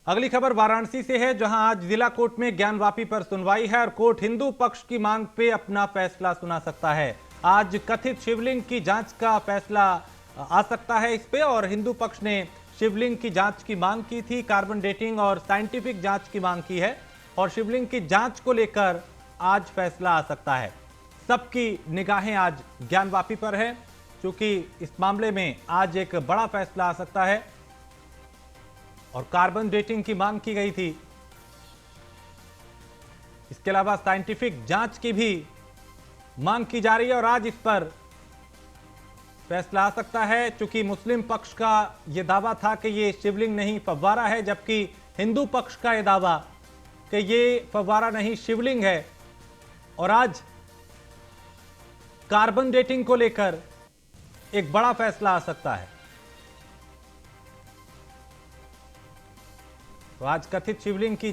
अगली खबर वाराणसी से है, जहां आज जिला कोर्ट में ज्ञानवापी पर सुनवाई है और कोर्ट हिंदू पक्ष की मांग पे अपना फैसला सुना सकता है। आज कथित शिवलिंग की जांच का फैसला आ सकता है इस पे, और हिंदू पक्ष ने शिवलिंग की जांच की मांग की थी, कार्बन डेटिंग और साइंटिफिक जांच की मांग की है और शिवलिंग की जांच को लेकर आज फैसला आ सकता है। सबकी निगाहें आज ज्ञानवापी पर है, क्योंकि इस मामले में आज एक बड़ा फैसला आ सकता है और कार्बन डेटिंग की मांग की गई थी। इसके अलावा साइंटिफिक जांच की भी मांग की जा रही है और आज इस पर फैसला आ सकता है, क्योंकि मुस्लिम पक्ष का यह दावा था कि यह शिवलिंग नहीं फव्वारा है, जबकि हिंदू पक्ष का यह दावा कि यह फव्वारा नहीं शिवलिंग है। और आज कार्बन डेटिंग को लेकर एक बड़ा फैसला आ सकता है। तो आज कथित शिवलिंग की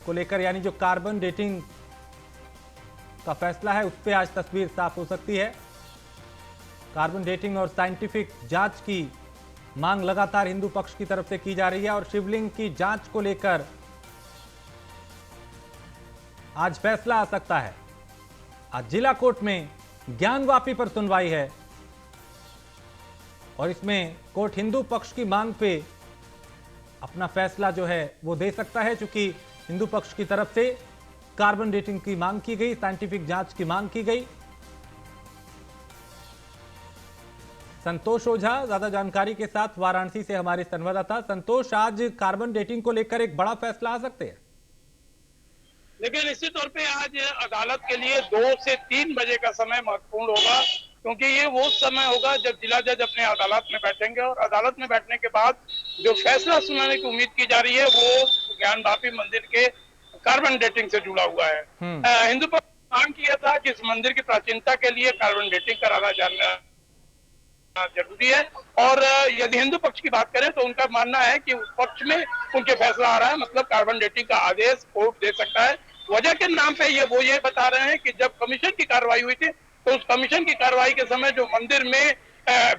को लेकर, यानी जो कार्बन डेटिंग का फैसला है, उस पर आज तस्वीर साफ हो सकती है। कार्बन डेटिंग और साइंटिफिक जांच की मांग लगातार हिंदू पक्ष की तरफ से की जा रही है और शिवलिंग की जांच को लेकर आज फैसला आ सकता है। आज जिला कोर्ट में ज्ञानवापी पर सुनवाई है और इसमें कोर्ट हिंदू पक्ष की मांग पे अपना फैसला जो है वो दे सकता है, क्योंकि हिंदू पक्ष की तरफ से कार्बन डेटिंग की मांग की गई, साइंटिफिक जांच की मांग की गई। संतोष ओझा ज्यादा जानकारी के साथ वाराणसी से हमारे संवाददाता। संतोष, आज कार्बन डेटिंग को लेकर एक बड़ा फैसला आ सकते हैं? देखिए, निश्चित तौर पे आज अदालत के लिए 2 से 3 बजे का समय महत्वपूर्ण होगा, क्योंकि ये वो समय होगा जब जिला जज अपने अदालत में बैठेंगे और अदालत में बैठने के बाद जो फैसला सुनाने की उम्मीद की जा रही है वो ज्ञानवापी मंदिर के कार्बन डेटिंग से जुड़ा हुआ है। हिंदू पक्ष ने मांग किया था कि इस मंदिर की प्राचीनता के लिए कार्बन डेटिंग कराना जानना जरूरी है। और यदि हिंदू पक्ष की बात करें तो उनका मानना है कि उस पक्ष में उनके फैसला आ रहा है, मतलब कार्बन डेटिंग का आदेश कोर्ट दे सकता है। वजह के नाम पे ये बता रहे हैं कि जब कमीशन की कार्रवाई हुई थी तो उस कमीशन की कार्रवाई के समय जो मंदिर में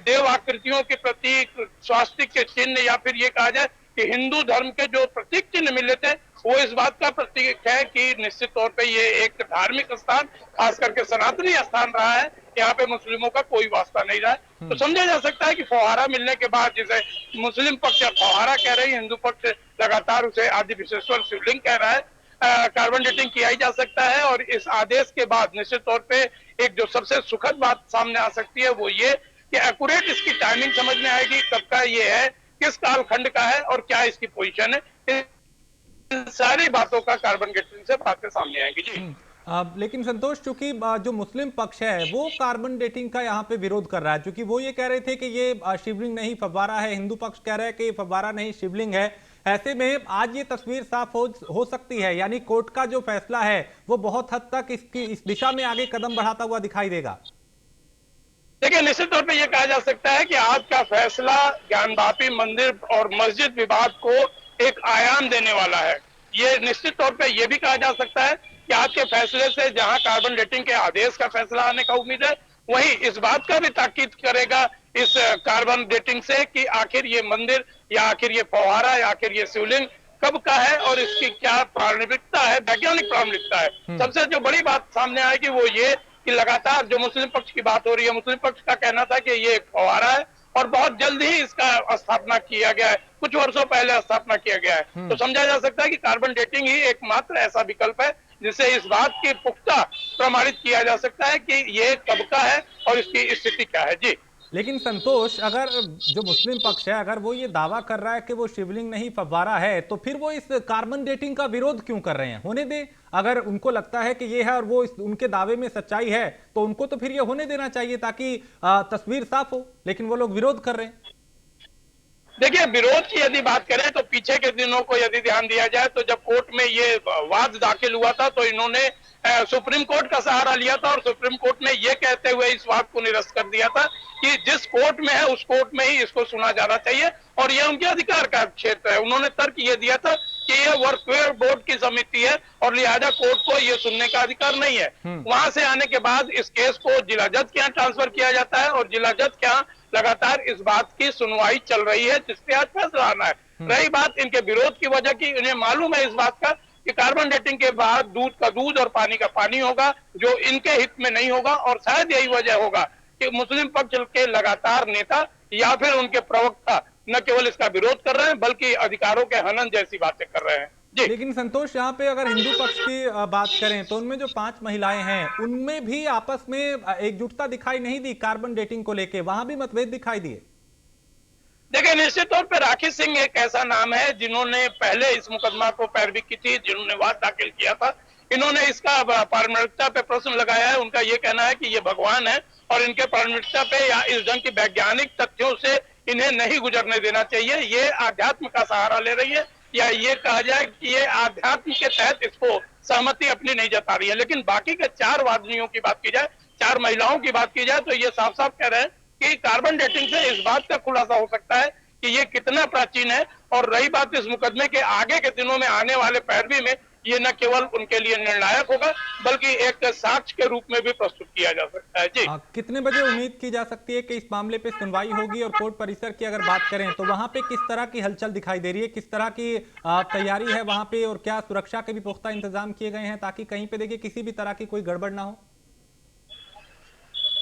देव आकृतियों के प्रतीक, स्वास्तिक के चिन्ह या फिर ये कहा जाए कि हिंदू धर्म के जो प्रतीक चिन्ह मिले थे, वो इस बात का प्रतीक है कि निश्चित तौर पे ये एक धार्मिक स्थान, खास करके सनातनी स्थान रहा है। यहाँ पे मुस्लिमों का कोई वास्ता नहीं रहा है। तो समझा जा सकता है कि फव्वारा मिलने के बाद, जिसे मुस्लिम पक्ष फव्वारा कह रही है, हिंदू पक्ष लगातार उसे आदि विशेश्वर शिवलिंग कह रहा है, कार्बन डेटिंग किया ही जा सकता है। और इस आदेश के बाद निश्चित तौर पे एक जो सबसे सुखद बात सामने आ सकती है वो ये कि एक्यूरेट इसकी टाइमिंग समझ में आएगी, कब का ये है, किस कालखंड का है और क्या इसकी पोजीशन है। इन सारी बातों का कार्बन डेटिंग से बातें सामने आएंगी। जी लेकिन संतोष, चूंकि जो मुस्लिम पक्ष है वो कार्बन डेटिंग का यहाँ पे विरोध कर रहा है, क्योंकि वो ये कह रहे थे कि ये शिवलिंग नहीं फव्वारा है, हिंदू पक्ष कह रहा है कि ये फव्वारा नहीं शिवलिंग है। ऐसे में आज ये तस्वीर साफ हो सकती है, यानी कोर्ट का जो फैसला है वो बहुत हद तक इस दिशा में आगे कदम बढ़ाता हुआ दिखाई देगा। देखिए, निश्चित तौर पे ये कहा जा सकता है कि आज का फैसला ज्ञानवापी मंदिर और मस्जिद विवाद को एक आयाम देने वाला है। ये निश्चित तौर पे ये भी कहा जा सकता है कि आज के फैसले से जहां कार्बन डेटिंग के आदेश का फैसला आने का उम्मीद है, वहीं इस बात का भी ताकीद करेगा इस कार्बन डेटिंग से कि आखिर ये मंदिर या आखिर ये फव्वारा या आखिर ये शिवलिंग कब का है और इसकी क्या प्रारंभिकता है, वैज्ञानिक प्रारंभिकता है। सबसे जो बड़ी बात सामने आएगी वो ये कि लगातार जो मुस्लिम पक्ष की बात हो रही है, मुस्लिम पक्ष का कहना था कि ये एक फव्वारा है और बहुत जल्द ही इसका स्थापना किया गया है, कुछ वर्षों पहले स्थापना किया गया है। तो समझा जा सकता है कि कार्बन डेटिंग ही एकमात्र ऐसा विकल्प है जिससे इस बात की पुख्ता प्रमाणित किया जा सकता है कि ये कब का है और इसकी स्थिति क्या है। जी लेकिन संतोष, अगर जो मुस्लिम पक्ष है अगर वो ये दावा कर रहा है कि वो शिवलिंग नहीं फव्वारा है, तो फिर वो इस कार्बन डेटिंग का विरोध क्यों कर रहे हैं? होने दे, अगर उनको लगता है कि ये है और वो उनके दावे में सच्चाई है तो उनको तो फिर ये होने देना चाहिए ताकि तस्वीर साफ हो, लेकिन वो लोग विरोध कर रहे हैं। देखिए, विरोध की यदि बात करें तो पीछे के दिनों को यदि ध्यान दिया जाए तो जब कोर्ट में ये वाद दाखिल हुआ था तो इन्होंने सुप्रीम कोर्ट का सहारा लिया था और सुप्रीम कोर्ट ने ये कहते हुए इस वाद को निरस्त कर दिया था कि जिस कोर्ट में है उस कोर्ट में ही इसको सुना जाना चाहिए और यह उनके अधिकार का क्षेत्र है। उन्होंने तर्क ये दिया था कि यह वर्कवेयर बोर्ड की समिति है और लिहाजा कोर्ट को यह सुनने का अधिकार नहीं है। वहां से आने के बाद इस केस को जिला जज के यहाँ ट्रांसफर किया जाता है और जिला जज के यहाँ लगातार इस बात की सुनवाई चल रही है जिसपे आज फैसला आना है। रही बात इनके विरोध की वजह की, इन्हें मालूम है इस बात का कि कार्बन डेटिंग के बाद दूध का दूध और पानी का पानी होगा, जो इनके हित में नहीं होगा। और शायद यही वजह होगा कि मुस्लिम पक्ष के लगातार नेता या फिर उनके प्रवक्ता न केवल इसका विरोध कर रहे हैं बल्कि अधिकारों के हनन जैसी बातें कर रहे हैं। जी। लेकिन संतोष, यहाँ पे अगर हिंदू पक्ष की बात करें तो उनमें जो 5 महिलाएं हैं उनमें भी आपस में एकजुटता दिखाई नहीं दी कार्बन डेटिंग को लेके, वहां भी मतभेद दिखाई दिए। देखिए, निश्चित तौर पर राखी सिंह एक ऐसा नाम है जिन्होंने पहले इस मुकदमा को पैरवी की थी, जिन्होंने वाद दाखिल किया था। इन्होंने इसका पारदर्शिता पे प्रश्न लगाया है। उनका ये कहना है कि ये भगवान है और इनके पारदर्शिता पे या इस ढंग की वैज्ञानिक तथ्यों से इन्हें नहीं गुजरने देना चाहिए। ये आध्यात्म का सहारा ले रही है, या ये कहा जाए कि ये आध्यात्म के तहत इसको सहमति अपनी नहीं जता रही है। लेकिन बाकी के 4 वादियों की बात की जाए, 4 महिलाओं की बात की जाए, तो ये साफ साफ कह रहे हैं कि कार्बन डेटिंग से इस बात का खुलासा हो सकता है कि ये कितना प्राचीन है। और रही बात इस मुकदमे के आगे के दिनों में आने वाले पैरवी में, ये न केवल उनके लिए निर्णायक होगा बल्कि एक साक्ष्य के रूप में भी प्रस्तुत किया जा सकता है। जी। कितने बजे उम्मीद की जा सकती है कि इस मामले पे सुनवाई होगी? और कोर्ट परिसर की अगर बात करें तो वहां पे किस तरह की हलचल दिखाई दे रही है, किस तरह की तैयारी है वहां पे, और क्या सुरक्षा के भी पुख्ता इंतजाम किए गए हैं ताकि कहीं पे देखिए किसी भी तरह की कोई गड़बड़ ना हो?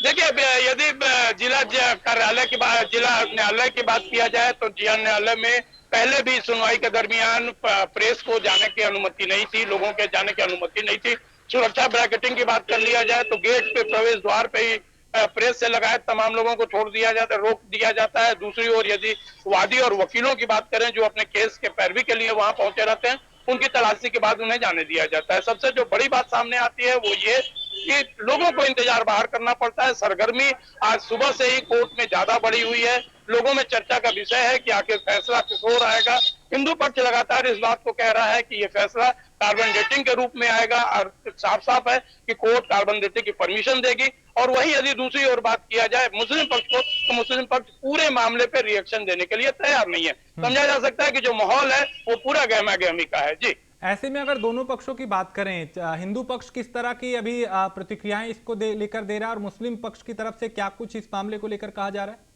देखिए, यदि जिला कार्यालय की बात, जिला न्यायालय की बात किया जाए तो जिला न्यायालय में पहले भी सुनवाई के दरमियान प्रेस को जाने की अनुमति नहीं थी, लोगों के जाने की अनुमति नहीं थी। सुरक्षा ब्रैकेटिंग की बात कर लिया जाए तो गेट पे, प्रवेश द्वार पे ही प्रेस से लगाए तमाम लोगों को छोड़ दिया जाता है, रोक दिया जाता है। दूसरी ओर यदि वादी और वकीलों की बात करें जो अपने केस के पैरवी के लिए वहां पहुंचे रहते हैं, उनकी तलाशी के बाद उन्हें जाने दिया जाता है। सबसे जो बड़ी बात सामने आती है वो ये कि लोगों को इंतजार बाहर करना पड़ता है। सरगर्मी आज सुबह से ही कोर्ट में ज्यादा बढ़ी हुई है। लोगों में चर्चा का विषय है कि आखिर फैसला किस ओर आएगा। हिंदू पक्ष लगातार इस बात को कह रहा है कि ये फैसला कार्बन डेटिंग के रूप में आएगा, और साफ साफ है कि कोर्ट कार्बन डेटिंग की परमिशन देगी। और वहीं यदि दूसरी ओर बात किया जाए मुस्लिम पक्ष को, तो मुस्लिम पक्ष पूरे मामले पर रिएक्शन देने के लिए तैयार नहीं है। समझा जा सकता है कि जो माहौल है वो पूरा गहमा गहमी का है। जी। ऐसे में अगर दोनों पक्षों की बात करें, हिंदू पक्ष किस तरह की अभी प्रतिक्रियाएं इसको लेकर दे रहा है, और मुस्लिम पक्ष की तरफ से क्या कुछ इस मामले को लेकर कहा जा रहा है?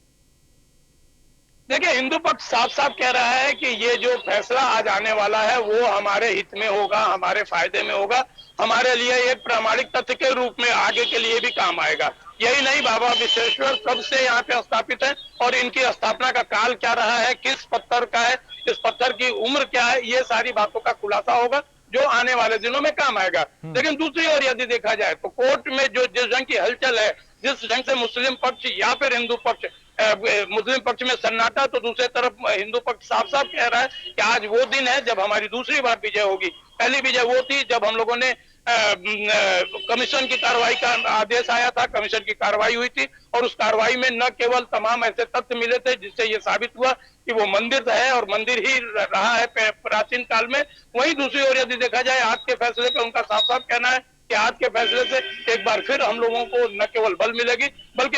देखिए, हिंदू पक्ष साफ साफ कह रहा है कि ये जो फैसला आज आने वाला है वो हमारे हित में होगा, हमारे फायदे में होगा, हमारे लिए एक प्रामाणिक तथ्य के रूप में आगे के लिए भी काम आएगा। यही नहीं, बाबा विश्वेश्वर कब से यहाँ पे स्थापित है और इनकी स्थापना का काल क्या रहा है, किस पत्थर का है, इस पत्थर की उम्र क्या है, ये सारी बातों का खुलासा होगा जो आने वाले दिनों में काम आएगा। लेकिन दूसरी ओर यदि देखा जाए तो कोर्ट में जो जिस ढंग की हलचल है, जिस ढंग से मुस्लिम पक्ष या फिर हिंदू पक्ष, मुस्लिम पक्ष में सन्नाटा तो दूसरे तरफ हिंदू पक्ष साफ साफ कह रहा है कि आज वो दिन है जब हमारी दूसरी बार विजय होगी। पहली विजय वो थी जब हम लोगों ने कमीशन की कार्रवाई का आदेश आया था, कमीशन की कार्रवाई हुई थी, और उस कार्रवाई में न केवल तमाम ऐसे तथ्य मिले थे जिससे ये साबित हुआ कि वो मंदिर है और मंदिर ही रहा है प्राचीन काल में। वहीं दूसरी ओर यदि देखा जाए आज के फैसले पर उनका साफ साफ कहना है कि आज के फैसले से एक बार फिर हम लोगों को न केवल बल मिलेगी बल्कि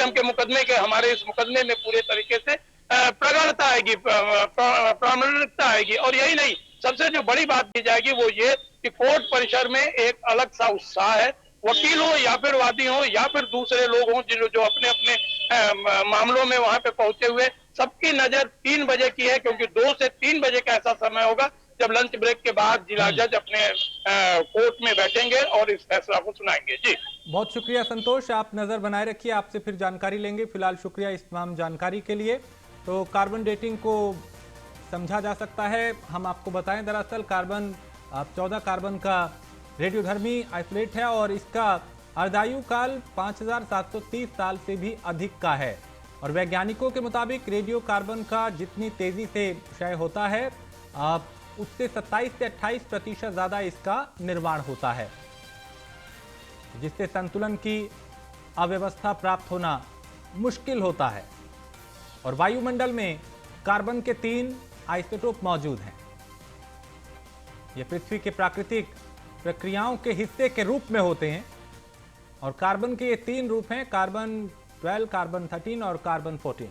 हमारे इस मुकदमे में पूरे तरीके से प्रगाढ़ता आएगी, प्रामाणिकता आएगी। और यही नहीं, सबसे जो बड़ी बात की जाएगी वो ये कि कोर्ट परिसर में एक अलग सा उत्साह है। वकील हो या फिर वादी हो या फिर दूसरे लोग हों जो अपने अपने मामलों में वहां पे पहुंचे हुए, सबकी नजर 3 बजे की है, क्योंकि 2 से 3 बजे का ऐसा समय होगा जब लंच ब्रेक के बाद जिला जज अपने कोर्ट में बैठेंगे और इस फैसला को सुनाएंगे। जी, बहुत शुक्रिया संतोष, आप नजर बनाए रखिए, आपसे फिर जानकारी लेंगे। फिलहाल शुक्रिया इस तमाम जानकारी के लिए। तो कार्बन डेटिंग को समझा जा सकता है, हम आपको बताएं दरअसल 14 कार्बन का रेडियोधर्मी आइसोलेट है और इसका अर्धायु काल 5730 साल से भी अधिक का है। और वैज्ञानिकों के मुताबिक रेडियो कार्बन का जितनी तेजी से क्षय होता है उससे 27 से 28% ज्यादा इसका निर्माण होता है, जिससे संतुलन की अव्यवस्था प्राप्त होना मुश्किल होता है। और वायुमंडल में कार्बन के 3 आइसोटोप मौजूद हैं। ये पृथ्वी के प्राकृतिक प्रक्रियाओं के हिस्से के रूप में होते हैं। और कार्बन के ये 3 रूप हैं, कार्बन 12, कार्बन 13 और कार्बन 14।